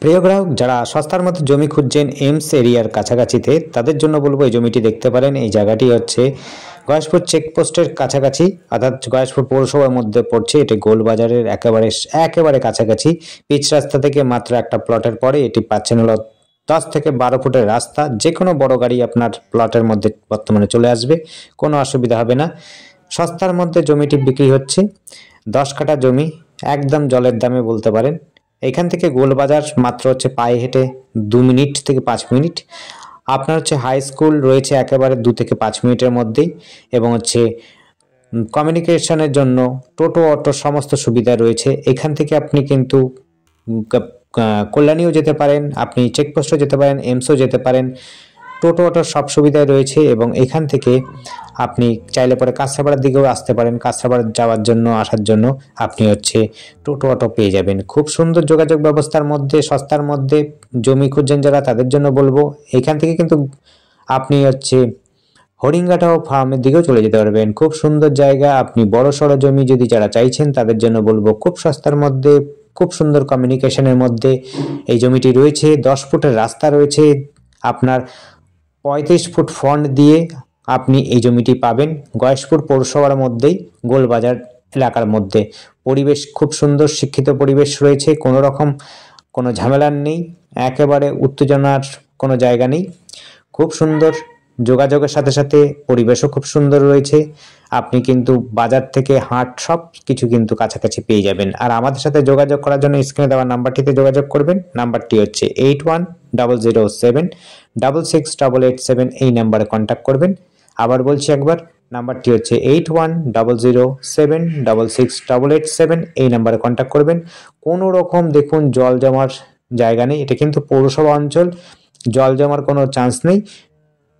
প্রিয় গ্রাহক যারা সস্তার মধ্যে জমি খুঁজছেন এমস এরিয়ার কাছাকাছিতে তাদের জন্য বলবো এই জমিটি দেখতে পারেন। এই জায়গাটি হচ্ছে গয়েশপুর চেকপোস্টের কাছাকাছি, অর্থাৎ গয়েশপুর পৌরসভার মধ্যে পড়ছে। এটি গোলবাজারের একেবারে কাছাকাছি। পিচ রাস্তা থেকে মাত্র একটা প্লটের পরে এটি পাচ্ছেন হলো 10 থেকে 12 ফুটের রাস্তা। যে কোনো বড় গাড়ি আপনার প্লটের মধ্যে বর্তমানে চলে আসবে, কোনো অসুবিধা হবে না। সস্তার মধ্যে জমিটি বিক্রি হচ্ছে। 10 কাঠা জমি একদম জলের দামে বলতে পারেন। এখান থেকে গোলবাজার মাত্র হচ্ছে পায়ে হেঁটে 2 মিনিট থেকে 5 মিনিট। আপনার হচ্ছে হাই স্কুল রয়েছে একেবারে 2 থেকে 5 মিনিটের মধ্যেই, এবং হচ্ছে কমিউনিকেশনের জন্য টোটো অটো সমস্ত সুবিধা রয়েছে। এখান থেকে আপনি কিন্তু কল্যাণীও যেতে পারেন, আপনি চেকপোস্টও যেতে পারেন, এমসও যেতে পারেন। টোটো অটোর সব সুবিধাই রয়েছে, এবং এখান থেকে আপনি চাইলে পরে কাঁচরাপাড়ার দিকেও আসতে পারেন। কাঁচরাপাড়া যাওয়ার জন্য আসার জন্য আপনি হচ্ছে টোটো অটো পেয়ে যাবেন। খুব সুন্দর যোগাযোগ ব্যবস্থার মধ্যে, সস্তার মধ্যে জমি খুঁজছেন যারা তাদের জন্য বলবো এখান থেকে কিন্তু আপনি হচ্ছে হরিঙ্গাটাও ফার্মের দিকেও চলে যেতে পারবেন। খুব সুন্দর জায়গা। আপনি বড় সড়ো জমি যদি যারা চাইছেন তাদের জন্য বলবো খুব সস্তার মধ্যে, খুব সুন্দর কমিউনিকেশনের মধ্যে এই জমিটি রয়েছে। 10 ফুটের রাস্তা রয়েছে। আপনার 35 ফুট ফ্রন্ট দিয়ে আপনি এই জমিটি পাবেন গয়েশপুর পৌরসভার মধ্যেই, গোলবাজার এলাকার মধ্যে। পরিবেশ খুব সুন্দর, শিক্ষিত পরিবেশ রয়েছে। কোনো রকম কোনো ঝামেলার নেই, একেবারে উত্তেজনার কোনো জায়গা নেই। খুব সুন্দর যোগাযোগের সাথে সাথে পরিবেশও খুব সুন্দর রয়েছে। আপনি কিন্তু বাজার থেকে হাট সব কিছু কিন্তু কাছাকাছি পেয়ে যাবেন। আর আমাদের সাথে যোগাযোগ করার জন্য স্ক্রিনে দেওয়া নাম্বারটিতে যোগাযোগ করবেন। নাম্বারটি হচ্ছে 8100766887। এই নাম্বারে কন্ট্যাক্ট করবেন। আবার বলছি একবার, নাম্বারটি হচ্ছে 8100766887। এই নাম্বারে কন্ট্যাক্ট করবেন। কোনো রকম দেখুন জল জমার জায়গা নেই, এটা কিন্তু পৌরসভা অঞ্চল, জল জমার কোনো চান্স নেই।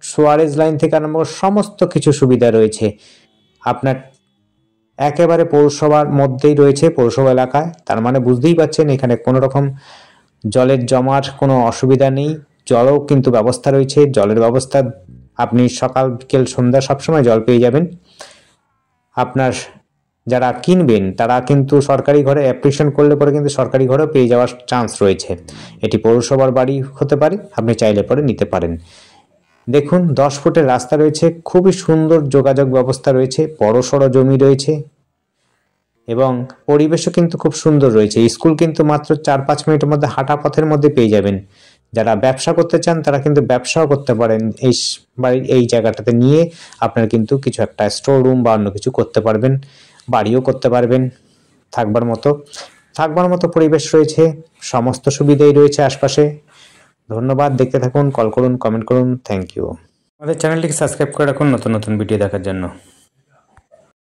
সোয়ারেজ লাইন থেকে আরম্ভ করে সমস্ত কিছু সুবিধা রয়েছে। আপনার একেবারে পৌরসভার মধ্যেই রয়েছে, পৌরসভা এলাকায়। তার মানে বুঝতেই পারছেন এখানে কোনো রকম জলের জমার কোনো অসুবিধা নেই। জলও কিন্তু ব্যবস্থা রয়েছে। জলের ব্যবস্থা আপনি সকাল বিকেল সন্ধ্যা সবসময় জল পেয়ে যাবেন। আপনার যারা কিনবেন তারা কিন্তু সরকারি ঘরে অ্যাপ্লিকেশন করলে পরে কিন্তু সরকারি ঘরেও পেয়ে যাওয়ার চান্স রয়েছে। এটি পৌরসভার বাড়ি হতে পারে, আপনি চাইলে পরে নিতে পারেন। দেখুন 10 ফুটের রাস্তা রয়েছে, খুবই সুন্দর যোগাযোগ ব্যবস্থা রয়েছে, বড় সড়ো জমি রয়েছে, এবং পরিবেশও কিন্তু খুব সুন্দর রয়েছে। স্কুল কিন্তু মাত্র 4-5 মিনিটের মধ্যে হাঁটা পথের মধ্যে পেয়ে যাবেন। যারা ব্যবসা করতে চান তারা কিন্তু ব্যবসাও করতে পারেন। এই জায়গাটাতে নিয়ে আপনারা কিন্তু কিছু একটা স্টোর রুম বা অন্য কিছু করতে পারবেন, বাড়িও করতে পারবেন। থাকবার মতো পরিবেশ রয়েছে, সমস্ত সুবিধাই রয়েছে আশপাশে। ধন্যবাদ। দেখতে থাকুন, কল করুন, কমেন্ট করুন। Thank you. আমাদের চ্যানেলটিকে সাবস্ক্রাইব করে রাখুন নতুন নতুন ভিডিও দেখার জন্য।